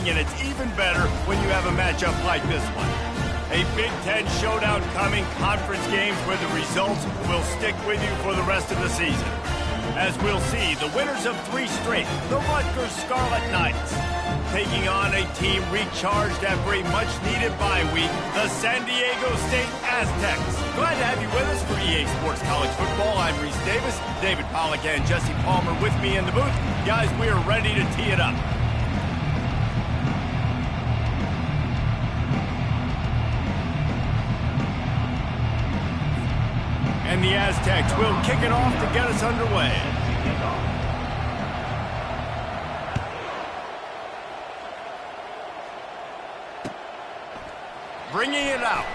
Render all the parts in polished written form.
entertaining, and it's even better when you have a matchup like this one. A Big Ten showdown coming, conference games where the results will stick with you for the rest of the season. As we'll see, the winners of 3 straight, the Rutgers Scarlet Knights, taking on a team recharged after a much-needed bye week, the San Diego State Aztecs. Glad to have you with us for EA Sports College Football. I'm Reese Davis, David Pollack and Jesse Palmer with me in the booth. Guys, we are ready to tee it up. And the Aztecs will kick it off to get us underway. Bringing it out.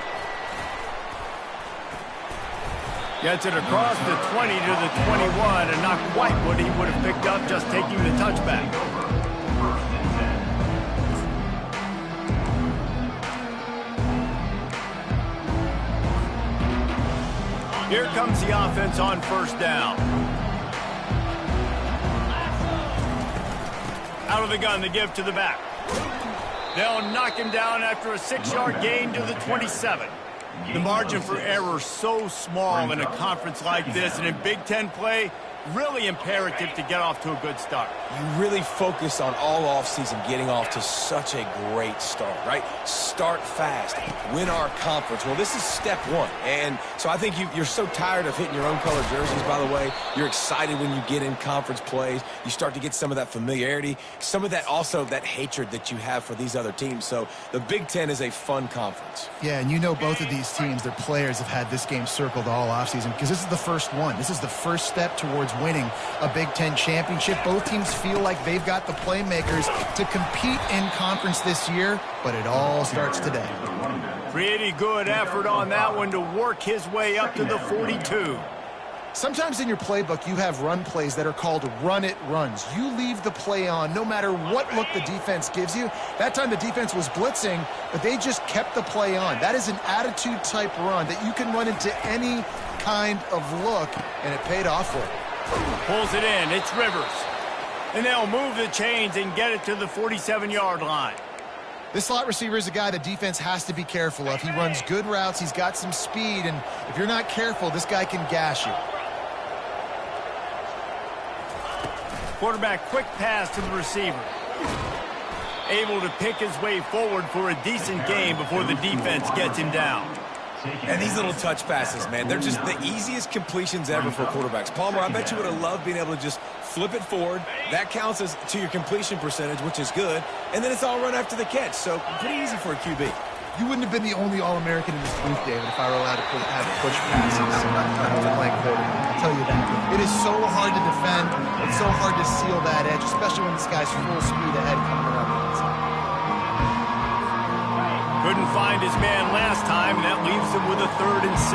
Gets it across the 20 to the 21, and not quite what he would have picked up just taking the touchback. Here comes the offense on first down. Out of the gun, the give to the back. They'll knock him down after a 6-yard gain to the 27. The margin for error so small in a conference like this, and in Big Ten play, really imperative to get off to a good start. You really focus on all offseason getting off to such a great start, right? Start fast, win our conference. Well, this is step 1. And so I think you're so tired of hitting your own color jerseys, by the way. You're excited when you get in conference plays. You start to get some of that familiarity, some of that also that hatred that you have for these other teams. So the Big Ten is a fun conference. Yeah, and you know both of these teams, their players have had this game circled all offseason because this is the first one. This is the first step towards winning a Big Ten championship. Both teams feel like they've got the playmakers to compete in conference this year, but it all starts today. Pretty good effort on that one to work his way up to the 42. Sometimes in your playbook, you have run plays that are called run-it runs. You leave the play on no matter what look the defense gives you. That time the defense was blitzing, but they just kept the play on. That is an attitude-type run that you can run into any kind of look, and it paid off for it. Pulls it in. It's Rivers. And they'll move the chains and get it to the 47-yard line. This slot receiver is a guy the defense has to be careful of. He runs good routes. He's got some speed, and if you're not careful, this guy can gash you. Quarterback quick pass to the receiver. Able to pick his way forward for a decent gain before the defense gets him down. And these little touch passes, man, they're just the easiest completions ever for quarterbacks. Palmer, I bet you would have loved being able to just flip it forward. That counts as to your completion percentage, which is good. And then it's all run after the catch, so pretty easy for a QB. You wouldn't have been the only All-American in this booth, David, if I were allowed to have push passes playing quarterback. I'll tell you that. It is so hard to defend. It's so hard to seal that edge, especially when this guy's full speed ahead coming around the inside. Couldn't find his man last time, and that leaves him with a 3rd and 6.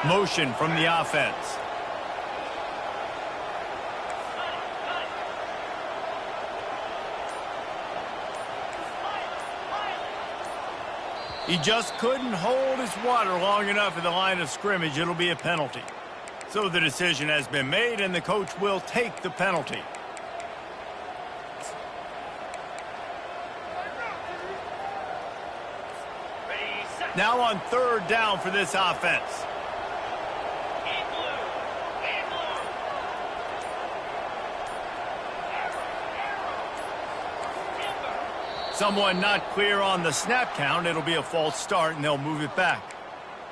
Motion from the offense. He just couldn't hold his water long enough in the line of scrimmage. It'll be a penalty. So the decision has been made, and the coach will take the penalty. Now on 3rd down for this offense. Someone not clear on the snap count. It'll be a false start, and they'll move it back.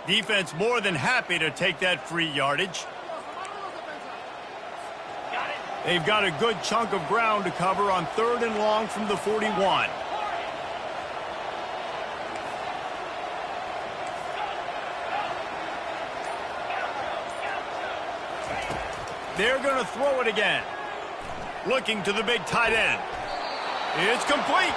Defense more than happy to take that free yardage. They've got a good chunk of ground to cover on 3rd and long from the 41. They're going to throw it again. Looking to the big tight end. It's complete.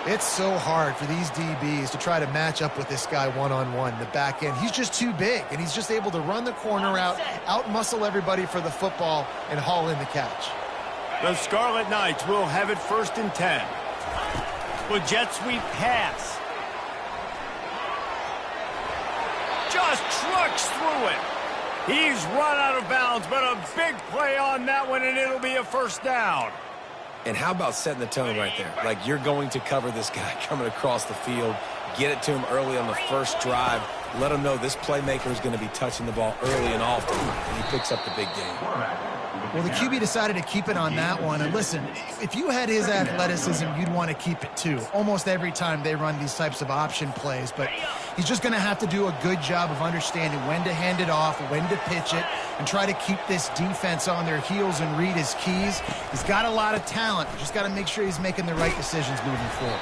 It's so hard for these DBs to try to match up with this guy one-on-one in the back end. He's just too big, and he's just able to run the corner out-muscle everybody for the football, and haul in the catch. The Scarlet Knights will have it 1st and 10. With jet sweep pass. just trucks through it. He's run out of bounds, but a big play on that one, and it'll be a first down. And how about setting the tone right there? Like, you're going to cover this guy coming across the field, get it to him early on the first drive, let him know this playmaker is going to be touching the ball early and often, and he picks up the big game. Well, the QB decided to keep it on that one. And listen, if you had his athleticism, you'd want to keep it too. Almost every time they run these types of option plays. But he's just going to have to do a good job of understanding when to hand it off, when to pitch it, and try to keep this defense on their heels and read his keys. He's got a lot of talent. Just got to make sure he's making the right decisions moving forward.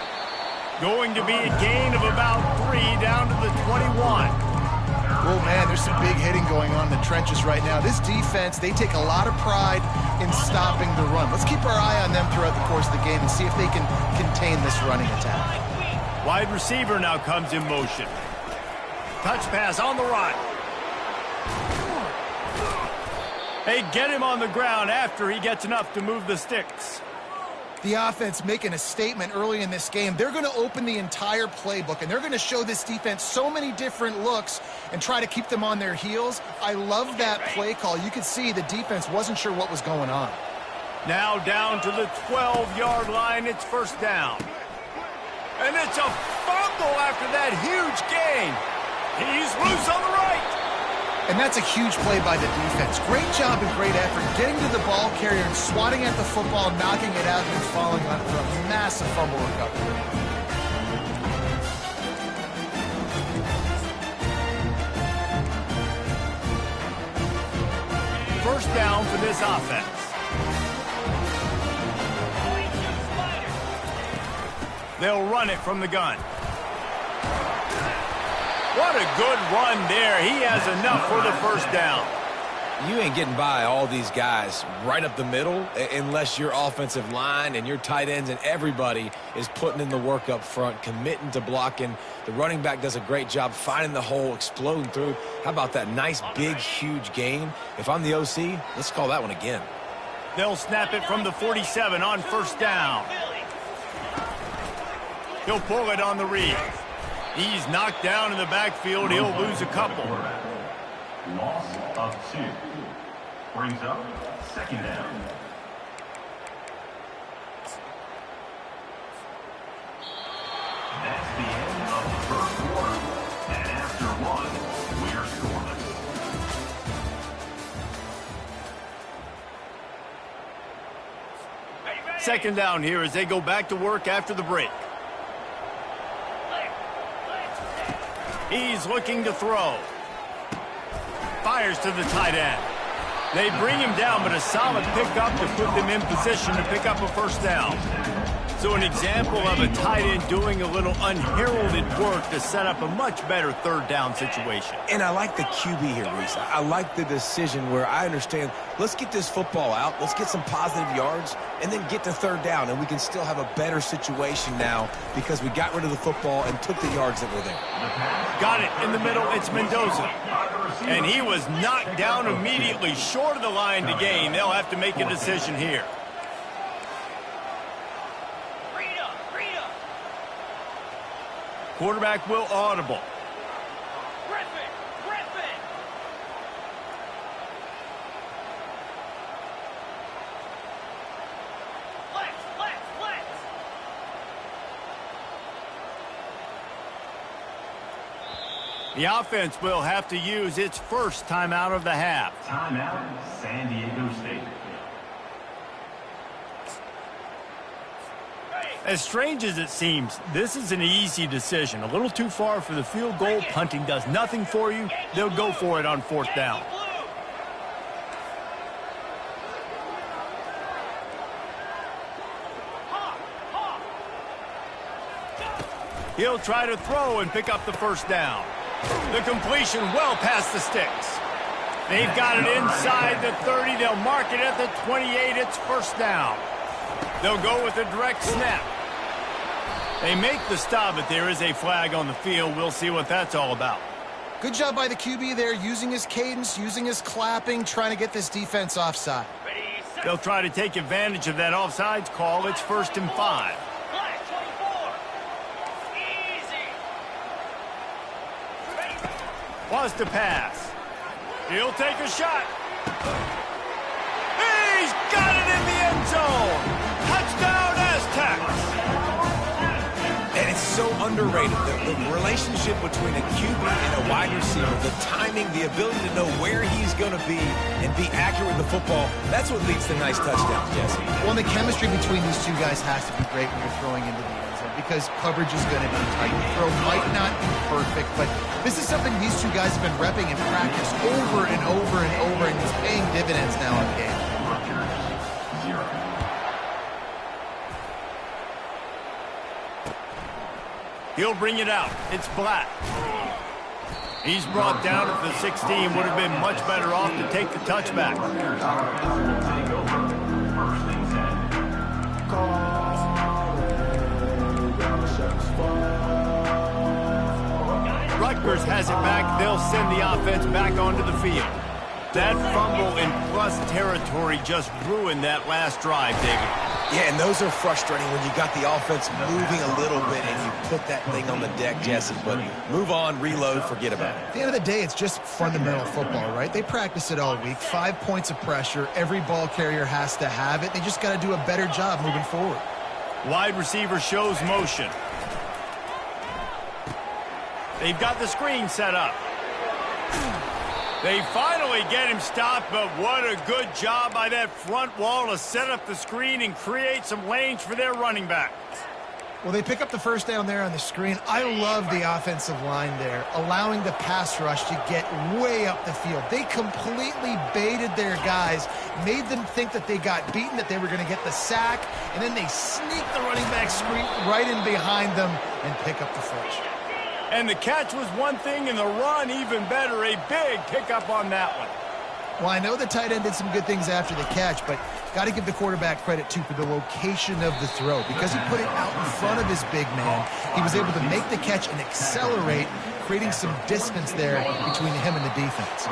Going to be a gain of about 3 down to the 21. Oh, man, there's some big hitting going on in the trenches right now. This defense, they take a lot of pride in stopping the run. Let's keep our eye on them throughout the course of the game and see if they can contain this running attack. Wide receiver now comes in motion. Touch pass on the run. They get him on the ground after he gets enough to move the sticks. The offense making a statement early in this game. They're going to open the entire playbook, and they're going to show this defense so many different looks and try to keep them on their heels. I love that play call. You could see the defense wasn't sure what was going on. Now down to the 12-yard line. It's first down. And it's a fumble after that huge gain. He's loose on the right. And that's a huge play by the defense. Great job and great effort getting to the ball carrier and swatting at the football, knocking it out, and then falling on it for a massive fumble recovery. First down for this offense. They'll run it from the gun. What a good run there. He has enough for the first down. You ain't getting by all these guys right up the middle unless your offensive line and your tight ends and everybody is putting in the work up front, committing to blocking. The running back does a great job finding the hole, exploding through. How about that nice, big, huge gain? If I'm the OC, let's call that one again. They'll snap it from the 47 on first down. He'll pull it on the read. He's knocked down in the backfield. He'll lose a couple. Loss of 2. Brings up second down. That's the end of the first quarter. And after one, we're scoreless. Second down here as they go back to work after the break. He's looking to throw. Fires to the tight end. They bring him down, but a solid pickup to put them in position to pick up a first down. So an example of a tight end doing a little unheralded work to set up a much better third down situation. And I like the QB here, Reese. I like the decision where I understand, let's get this football out, let's get some positive yards, and then get to third down, and we can still have a better situation now because we got rid of the football and took the yards that were there. Got it in the middle. It's Mendoza. And he was knocked down immediately short of the line to gain. They'll have to make a decision here. Quarterback will audible. The offense will have to use its first timeout of the half. Timeout, San Diego State. As strange as it seems, this is an easy decision. A little too far for the field goal. Punting does nothing for you. They'll go for it on fourth down. He'll try to throw and pick up the first down. The completion well past the sticks. They've got it inside the 30. They'll mark it at the 28. It's first down. They'll go with a direct snap. They make the stop, but there is a flag on the field. We'll see what that's all about. Good job by the QB there, using his cadence, using his clapping, trying to get this defense offside. They'll try to take advantage of that offsides call. It's 1st and 5. Wants to pass. He'll take a shot. He's got it in the end zone. Touchdown, Aztecs. And it's so underrated, the relationship between a QB and a wide receiver, the timing, the ability to know where he's going to be and be accurate with the football, that's what leads to nice touchdowns, Jesse. Well, the chemistry between these two guys has to be great when you're throwing into the end zone because coverage is going to be tight. The throw might not be perfect, but this is something these two guys have been repping in practice over and over and over, and it's paying dividends now in games. Rutgers, 0. He'll bring it out. It's Black. He's brought down at the 16. Would have been much better off to take the touchback. Rutgers offense will take over. First and 10. Rutgers has it back. They'll send the offense back onto the field. That fumble in plus territory just ruined that last drive, David. Yeah, and those are frustrating when you got the offense moving a little bit and you put that thing on the deck, Jesse. But move on, reload, forget about it. At the end of the day, it's just fundamental football, right? They practice it all week. 5 points of pressure. Every ball carrier has to have it. They just got to do a better job moving forward. Wide receiver shows motion. They've got the screen set up. They finally get him stopped, but what a good job by that front wall to set up the screen and create some lanes for their running back. Well, they pick up the first down there on the screen. I love the offensive line there, allowing the pass rush to get way up the field. They completely baited their guys, made them think that they got beaten, that they were going to get the sack, and then they sneak the running back screen right in behind them and pick up the first. And the catch was one thing, and the run even better. A big pickup on that one. Well, I know the tight end did some good things after the catch, but got to give the quarterback credit, too, for the location of the throw. Because he put it out in front of his big man, he was able to make the catch and accelerate, creating some distance there between him and the defense.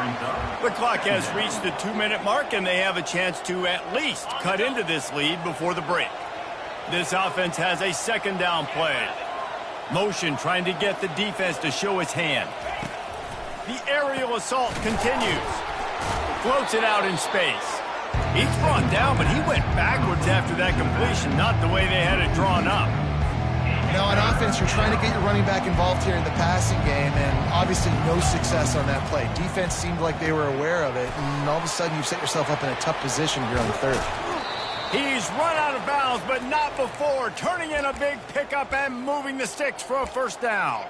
The clock has reached the 2-minute mark, and they have a chance to at least cut into this lead before the break. This offense has a second down play. Motion trying to get the defense to show its hand. The aerial assault continues. Floats it out in space. He's brought down, but he went backwards after that completion, not the way they had it drawn up. Now, on offense, you're trying to get your running back involved here in the passing game, and obviously no success on that play. Defense seemed like they were aware of it, and all of a sudden you've set yourself up in a tough position here on the third. He's run out of bounds, but not before, turning in a big pickup and moving the sticks for a first down.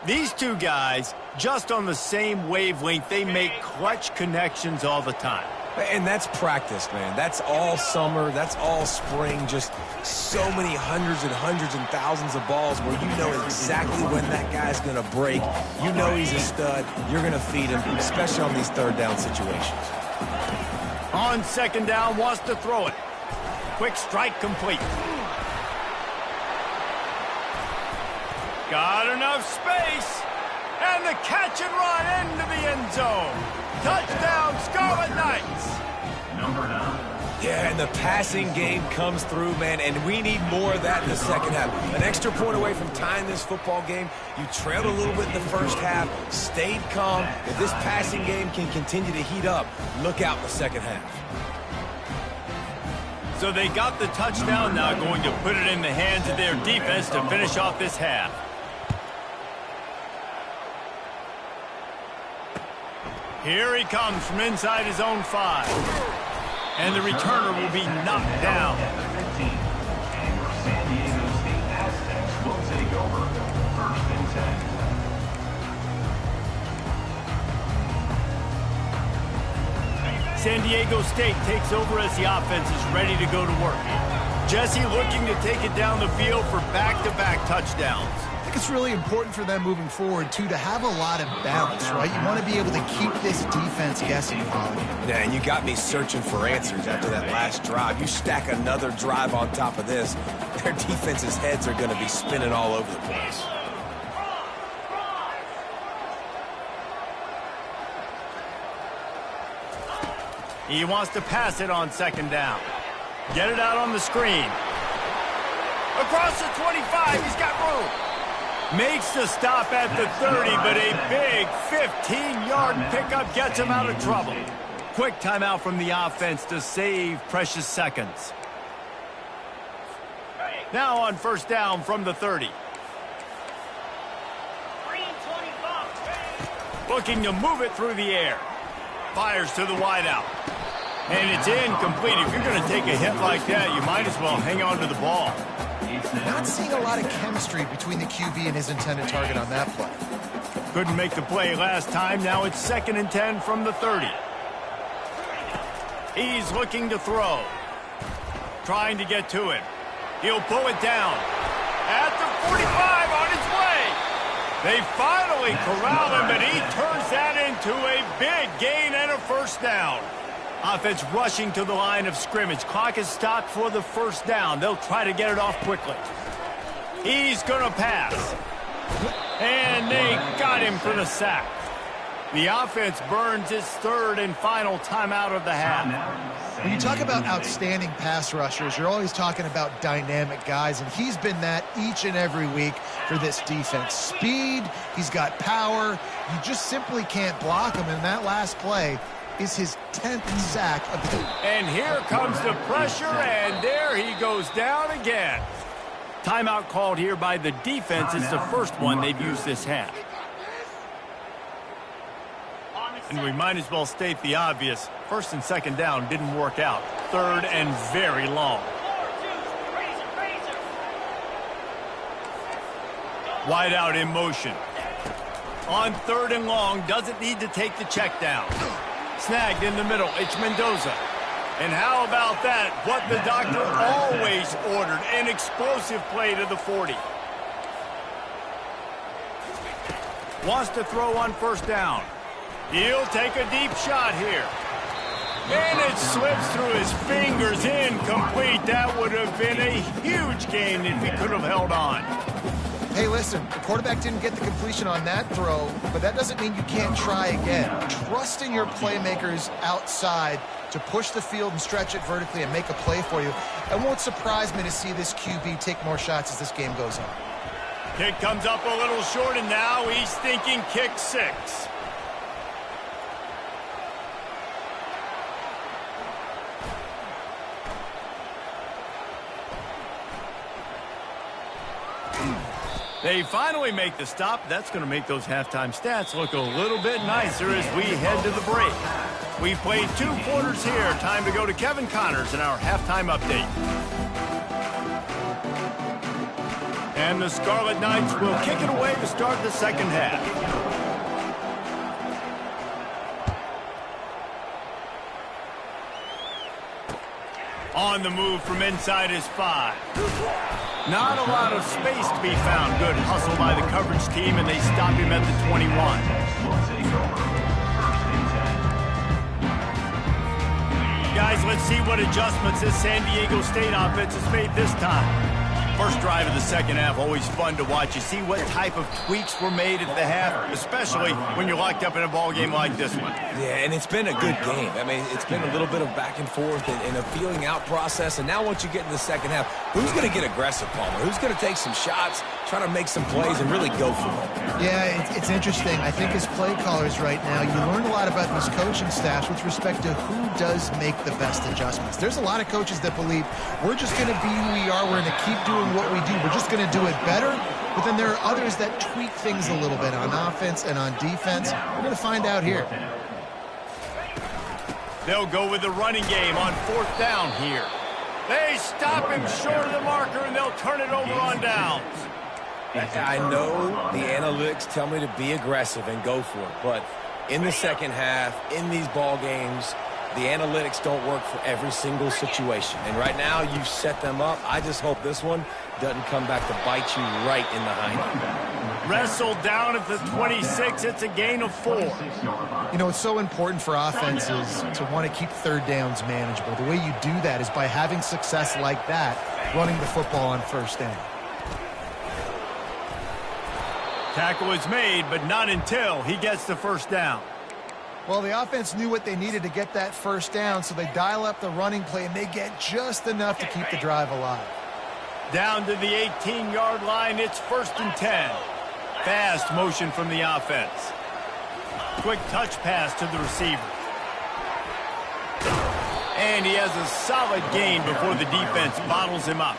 These two guys, just on the same wavelength, they make clutch connections all the time. And that's practice, man. That's all summer. That's all spring. Just so many hundreds and thousands of balls where you know exactly when that guy's going to break. You know he's a stud. You're going to feed him, especially on these third down situations. On second down, wants to throw it. Quick strike complete. Got enough space. And the catch and run into the end zone. Touchdown, Scarlet Knights. Number 9. Yeah, and the passing game comes through, man, and we need more of that in the second half. An extra point away from tying this football game. You trailed a little bit in the first half, stayed calm. If this passing game can continue to heat up, look out in the second half. So they got the touchdown, now going to put it in the hands of their defense to finish off this half. Here he comes from inside his own 5. And the returner will be knocked down. At the 15. And your San Diego State Aztecs will take over. First and 10. San Diego State takes over as the offense is ready to go to work. Jesse looking to take it down the field for back-to-back touchdowns. I think it's really important for them moving forward, too, to have a lot of balance, right? You want to be able to keep this defense guessing, Holly. Yeah, and you got me searching for answers after that last drive. You stack another drive on top of this, their defense's heads are going to be spinning all over the place. He wants to pass it on second down. Get it out on the screen. Across the 25, he's got room. Makes the stop at the 30, but a big 15-yard pickup gets him out of trouble. Quick timeout from the offense to save precious seconds. Now on first down from the 30. Looking to move it through the air. Fires to the wideout. And it's incomplete. If you're going to take a hit like that, you might as well hang on to the ball. Not seeing a lot of chemistry between the QB and his intended target on that play. Couldn't make the play last time. Now it's 2nd and 10 from the 30. He's looking to throw. Trying to get to it. He'll pull it down. At the 45 on his way. They finally corral him, but he turns that into a big gain and a first down. Offense rushing to the line of scrimmage. Clock is stopped for the first down. They'll try to get it off quickly. He's going to pass. And they got him for the sack. The offense burns its 3rd and final timeout of the half. When you talk about outstanding pass rushers, you're always talking about dynamic guys, and he's been that each and every week for this defense. Speed, he's got power. You just simply can't block him, and that last play is his 10th sack of the game. And here comes the pressure, and there he goes down again. Timeout called here by the defense. It's the first one they've used this half. And we might as well state the obvious. 1st and 2nd down didn't work out. 3rd and very long. Wide out in motion. On 3rd and long, doesn't need to take the check down. Snagged in the middle, it's Mendoza. And how about that? What the doctor always ordered, an explosive play to the 40. Wants to throw on first down. He'll take a deep shot here. And it slips through his fingers, incomplete. That would have been a huge gain if he could have held on. Hey, listen, the quarterback didn't get the completion on that throw, but that doesn't mean you can't try again. Trust in your playmakers outside to push the field and stretch it vertically and make a play for you. It won't surprise me to see this QB take more shots as this game goes on. Kick comes up a little short, and now he's thinking kick 6. They finally make the stop. That's going to make those halftime stats look a little bit nicer as we head to the break. We've played 2 quarters here. Time to go to Kevin Connors in our halftime update. And the Scarlet Knights will kick it away to start the second half. On the move from inside his 5. Not a lot of space to be found. Good hustle by the coverage team, and they stop him at the 21. Guys, let's see what adjustments this San Diego State offense has made this time. First drive of the second half, always fun to watch. You see what type of tweaks were made at the half, especially when you're locked up in a ball game like this one. Yeah, and it's been a good game. I mean, it's been a little bit of back and forth and a feeling out process. And now once you get in the second half, who's going to get aggressive, Palmer? Who's going to take some shots, try to make some plays, and really go for it? Yeah, it's interesting. I think as play callers right now, you learn a lot about these coaching staffs with respect to who does make the best adjustments. There's a lot of coaches that believe we're just going to be who we are. We're going to keep doing what we do. We're just going to do it better. But then there are others that tweak things a little bit on offense and on defense. We're going to find out here. They'll go with the running game on 4th down here. They stop him short of the marker, and they'll turn it over on downs. I know the analytics tell me to be aggressive and go for it, but in the second half, in these ball games, the analytics don't work for every single situation. And right now, you've set them up. I just hope this one doesn't come back to bite you right in the hind. Wrestled down at the 26. It's a gain of 4. You know, it's so important for offenses to want to keep 3rd downs manageable. The way you do that is by having success like that, running the football on 1st down. Tackle is made, but not until he gets the 1st down. Well, the offense knew what they needed to get that 1st down, so they dial up the running play, and they get just enough to keep the drive alive. Down to the 18-yard line, it's 1st and 10. Fast motion from the offense. Quick touch pass to the receiver. And he has a solid gain before the defense bottles him up.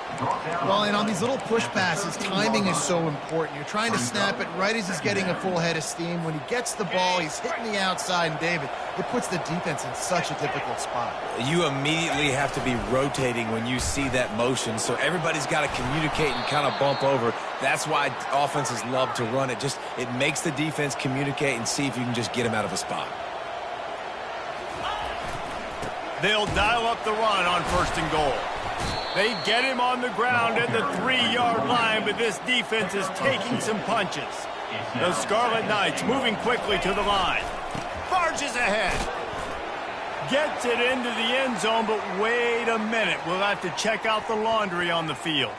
Well, and on these little push passes, timing is so important. You're trying to snap it right as he's getting a full head of steam. When he gets the ball, he's hitting the outside, and David, it puts the defense in such a difficult spot. You immediately have to be rotating when you see that motion, so everybody's got to communicate and kind of bump over. That's why offenses love to run it. It makes the defense communicate and see if you can just get him out of a spot. They'll dial up the run on 1st and goal. They get him on the ground at the 3-yard line, but this defense is taking some punches. The Scarlet Knights moving quickly to the line. Barges ahead. Gets it into the end zone, but wait a minute. We'll have to check out the laundry on the field.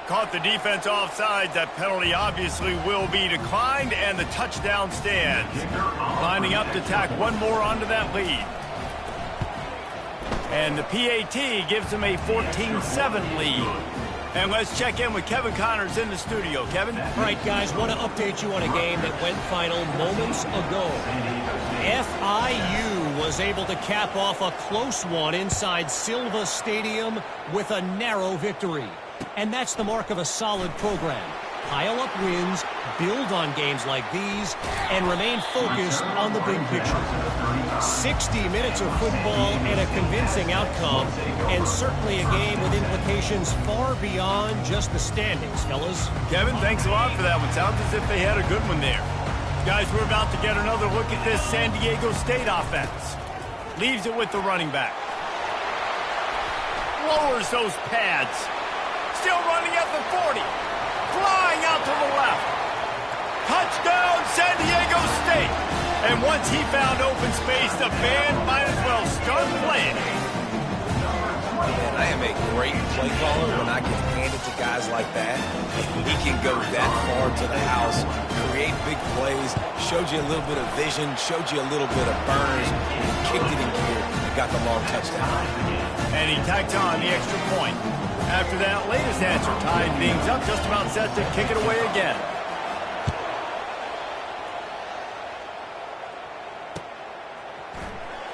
Caught the defense offside. That penalty obviously will be declined, and the touchdown stands. Lining up to tack one more onto that lead. And the PAT gives them a 14-7 lead. And let's check in with Kevin Connors in the studio. Kevin? All right, guys, want to update you on a game that went final moments ago. FIU was able to cap off a close one inside Silva Stadium with a narrow victory. And that's the mark of a solid program. Pile up wins, build on games like these, and remain focused on the big picture. 60 minutes of football and a convincing outcome, and certainly a game with implications far beyond just the standings, fellas. Kevin, thanks a lot for that one. Sounds as if they had a good one there. Guys, we're about to get another look at this San Diego State offense. Leaves it with the running back. Lowers those pads. Still running at the 40. Flying out to the left. Touchdown, San Diego State. And once he found open space, the band might as well start playing. Man, I am a great play caller when I can hand it to guys like that. He can go that far to the house, create big plays, showed you a little bit of vision, showed you a little bit of burners, and kicked it in gear and got the long touchdown. And he tacked on the extra point. After that latest answer tied things up, just about set to kick it away again.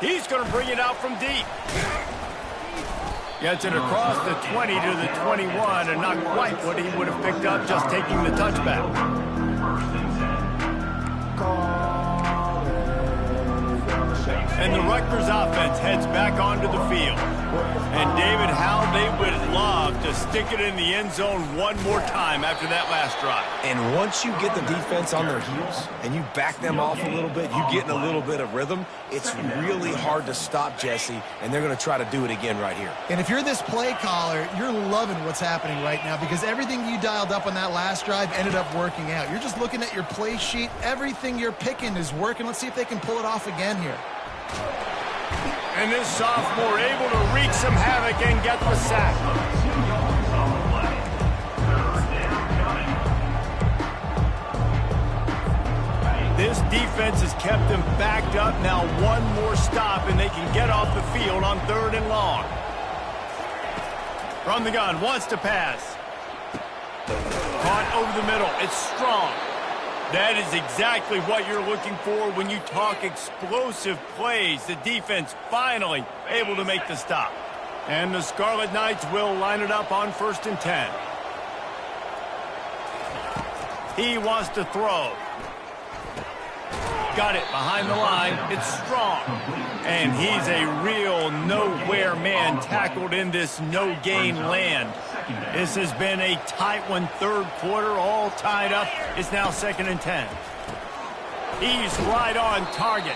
He's going to bring it out from deep. Gets it across the 20 to the 21, and not quite what he would have picked up just taking the touchback. And the Rutgers offense heads back onto the field. And David, how they would love to stick it in the end zone one more time after that last drive. And once you get the defense on their heels and you back them off a little bit, you get in a little bit of rhythm, it's really hard to stop, Jesse, and they're going to try to do it again right here. And if you're this play caller, you're loving what's happening right now because everything you dialed up on that last drive ended up working out. You're just looking at your play sheet. Everything you're picking is working. Let's see if they can pull it off again here. And this sophomore able to wreak some havoc and get the sack. This defense has kept them backed up. Now one more stop and they can get off the field on 3rd and long. From the gun, wants to pass. Caught over the middle. It's strong. That is exactly what you're looking for when you talk explosive plays. The defense finally able to make the stop. And the Scarlet Knights will line it up on 1st and 10. He wants to throw. Got it behind the line. It's strong. And he's a real nowhere man tackled in this no-gain land. This has been a tight one, 3rd quarter, all tied up. It's now 2nd and 10. He's right on target.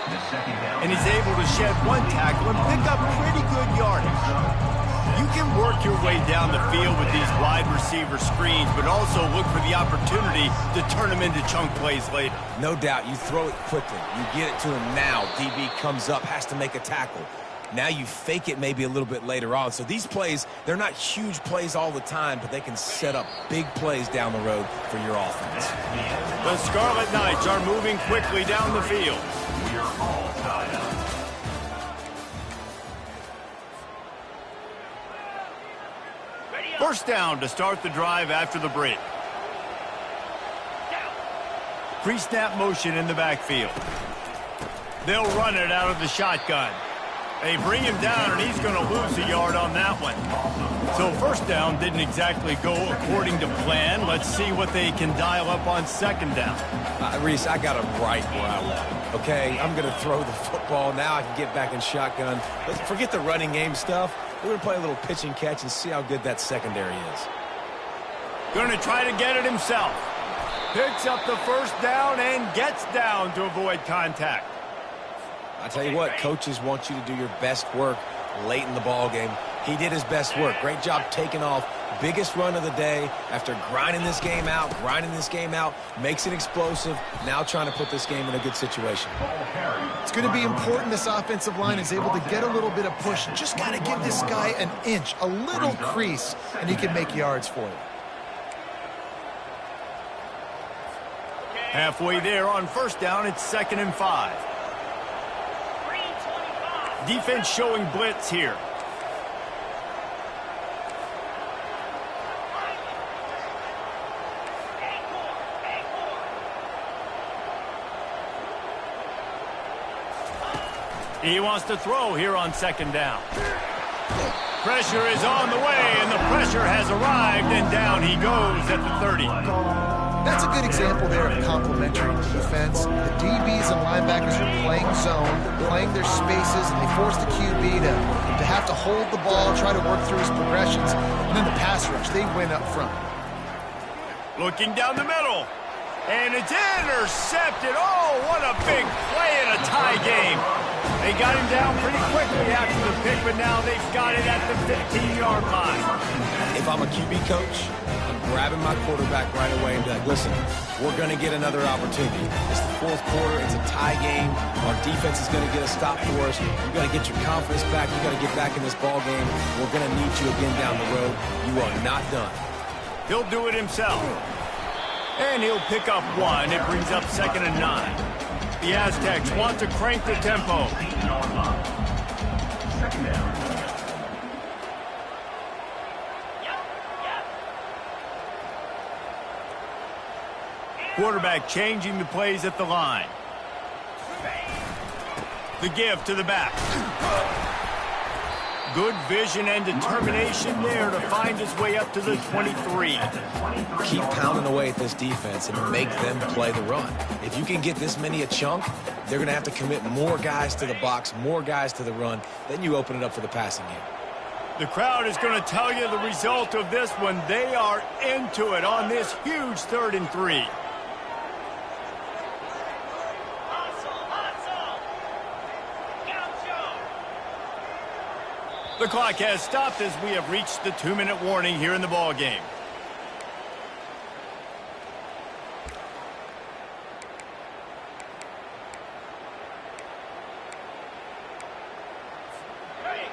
And he's able to shed one tackle and pick up pretty good yardage. You can work your way down the field with these wide receiver screens, but also look for the opportunity to turn them into chunk plays later. No doubt, you throw it quickly. You get it to him now. DB comes up, has to make a tackle. Now you fake it maybe a little bit later on. So these plays, they're not huge plays all the time, but they can set up big plays down the road for your offense. The Scarlet Knights are moving quickly down the field. We're all tied up. First down to start the drive after the break. Pre-snap motion in the backfield. They'll run it out of the shotgun. They bring him down, and he's going to lose a yard on that one. So first down didn't exactly go according to plan. Let's see what they can dial up on second down. Reese, I got him right where I want him. Okay, I'm going to throw the football. Now I can get back in shotgun. Let's forget the running game stuff. We're going to play a little pitch and catch and see how good that secondary is. Going to try to get it himself. Picks up the first down and gets down to avoid contact. I tell you what, coaches want you to do your best work late in the ball game. He did his best work. Great job taking off. Biggest run of the day after grinding this game out, makes it explosive. Now trying to put this game in a good situation. It's going to be important this offensive line is able to get a little bit of push. Just got to give this guy an inch, a little crease, and he can make yards for you. Halfway there on first down, it's 2nd and 5. Defense showing blitz here. He wants to throw here on second down. Pressure is on the way, and the pressure has arrived, and down he goes at the 30. That's a good example there of complementary defense. The DBs and linebackers are playing zone, playing their spaces, and they force the QB to have to hold the ball, try to work through his progressions, and then the pass rush, they win up front. Looking down the middle, and it's intercepted. Oh, what a big play in a tie game. They got him down pretty quickly after the pick, but now they've got it at the 15-yard line. If I'm a QB coach, I'm grabbing my quarterback right away and be like, listen, we're going to get another opportunity. It's the fourth quarter. It's a tie game. Our defense is going to get a stop for us. You got to get your confidence back. You got to get back in this ball game. We're going to need you again down the road. You are not done. He'll do it himself. And he'll pick up one. It brings up 2nd and 9. The Aztecs want to crank the tempo. Second down. Quarterback changing the plays at the line. The give to the back. Good vision and determination there to find his way up to the 23. Keep pounding away at this defense and make them play the run. If you can get this many a chunk, they're going to have to commit more guys to the box, more guys to the run. Then you open it up for the passing game. The crowd is going to tell you the result of this one. They are into it on this huge 3rd and 3. The clock has stopped as we have reached the 2-minute warning here in the ball game.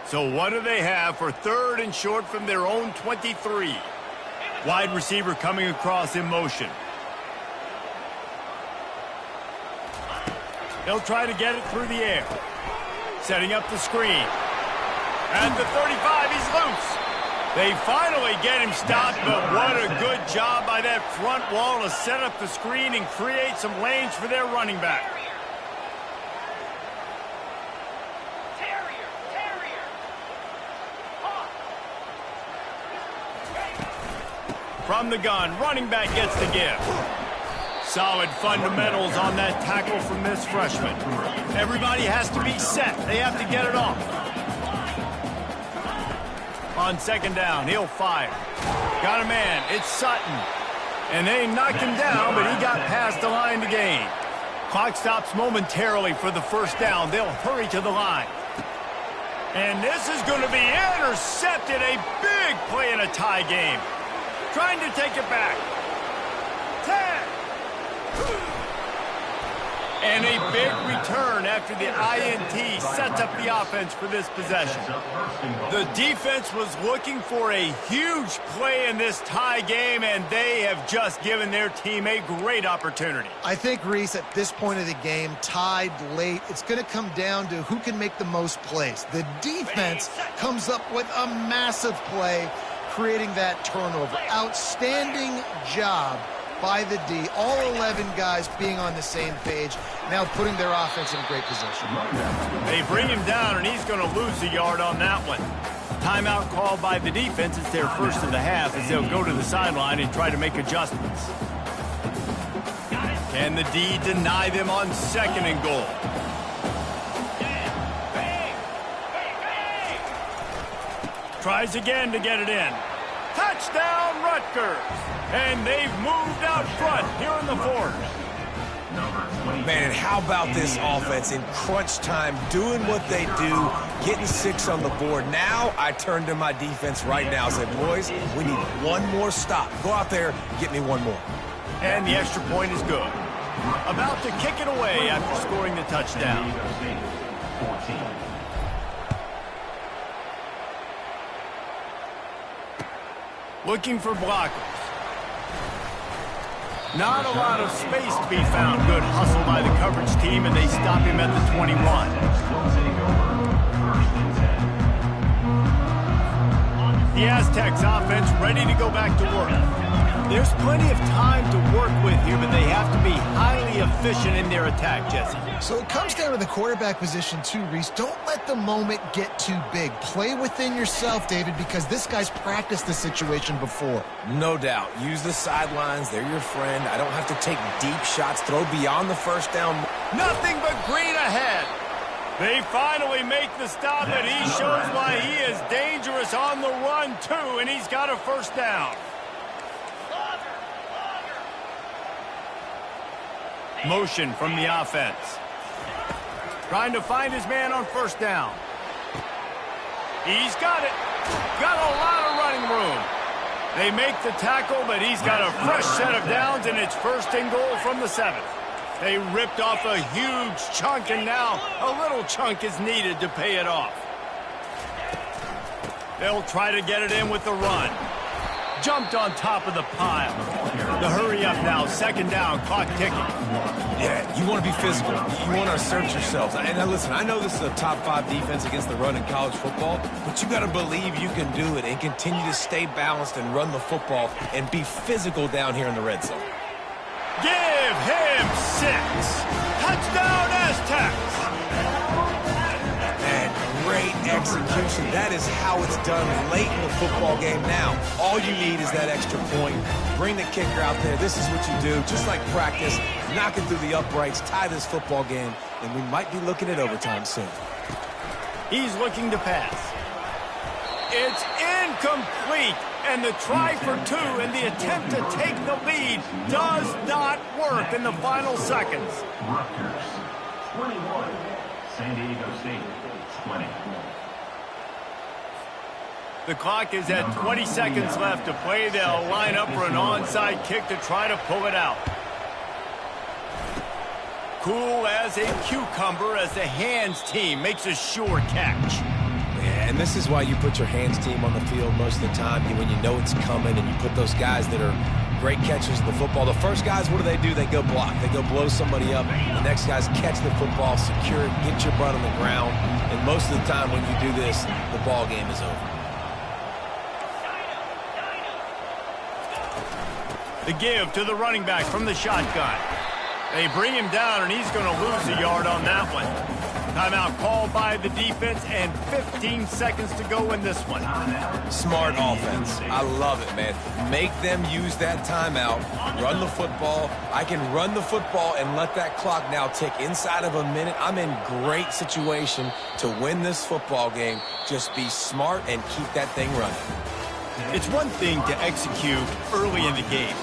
So what do they have for 3rd and short from their own 23? Wide receiver coming across in motion. They'll try to get it through the air. Setting up the screen. At the 35, he's loose. They finally get him stopped, but what a good job by that front wall to set up the screen and create some lanes for their running back. From the gun, running back gets the give. Solid fundamentals on that tackle from this freshman. Everybody has to be set. They have to get it off. On 2nd down, he'll fire. Got a man. It's Sutton. And they knocked him down, but he got past the line to gain. Clock stops momentarily for the first down. They'll hurry to the line. And this is going to be intercepted. A big play in a tie game. Trying to take it back. 10. And a big return after the INT sets up the offense for this possession. The defense was looking for a huge play in this tie game, and they have just given their team a great opportunity. I think, Reese, at this point of the game, tied late, it's going to come down to who can make the most plays. The defense comes up with a massive play, creating that turnover. Outstanding job by the D, all 11 guys being on the same page, now putting their offense in a great position. They bring him down, and he's going to lose a yard on that one. Timeout called by the defense. It's their first of the half as they'll go to the sideline and try to make adjustments. Can the D deny them on 2nd and goal? Tries again to get it in. Touchdown, Rutgers! And they've moved out front here in the 4th. Man, and how about this offense in crunch time, doing what they do, getting 6 on the board. Now I turn to my defense right now and say, boys, we need one more stop. Go out there, get me one more. And the extra point is good. About to kick it away after scoring the touchdown. 14. Looking for blockers. Not a lot of space to be found. Good hustle by the coverage team, and they stop him at the 21. The Aztecs offense ready to go back to work. There's plenty of time to work with here, but they have to be highly efficient in their attack, Jesse. So it comes down to the quarterback position too, Reese. Don't let the moment get too big. Play within yourself, David, because this guy's practiced this situation before. No doubt. Use the sidelines. They're your friend. I don't have to take deep shots. Throw beyond the first down. Nothing but green ahead. They finally make the stop, and he shows why he is dangerous on the run, too, and he's got a first down. Motion from the offense. Trying to find his man on first down. He's got it. Got a lot of running room. They make the tackle, but he's got a fresh set of downs, and it's 1st and goal from the 7th. They ripped off a huge chunk, and now a little chunk is needed to pay it off. They'll try to get it in with the run. Jumped on top of the pile. The hurry up now, 2nd down, clock ticking. Yeah, you want to be physical. You want to assert yourselves. And now listen, I know this is a top 5 defense against the run in college football, but you got to believe you can do it and continue to stay balanced and run the football and be physical down here in the red zone. Give him 6. Touchdown, Aztecs. And great execution. That is how it's done late in the football game. Now, all you need is that extra point. Bring the kicker out there. This is what you do. Just like practice, knock it through the uprights, tie this football game, and we might be looking at overtime soon. He's looking to pass. It's incomplete, and the try for 2 and the attempt to take the lead does not work in the final seconds. Rutgers 21. San Diego State 20. The clock is at 20 seconds left to play. They'll line up for an onside kick to try to pull it out. Cool as a cucumber as the hands team makes a sure catch. Yeah, and this is why you put your hands team on the field most of the time when you know it's coming, and you put those guys that are great catchers of the football. The first guys, what do? They go block. They go blow somebody up. The next guys catch the football, secure it, get your butt on the ground. And most of the time when you do this, the ball game is over. The give to the running back from the shotgun. They bring him down, and he's going to lose a yard on that one. Timeout called by the defense, and 15 seconds to go in this one. Smart offense. I love it, man. Make them use that timeout. Run the football. I can run the football and let that clock now tick inside of a minute. I'm in great situation to win this football game. Just be smart and keep that thing running. It's one thing to execute early in the game.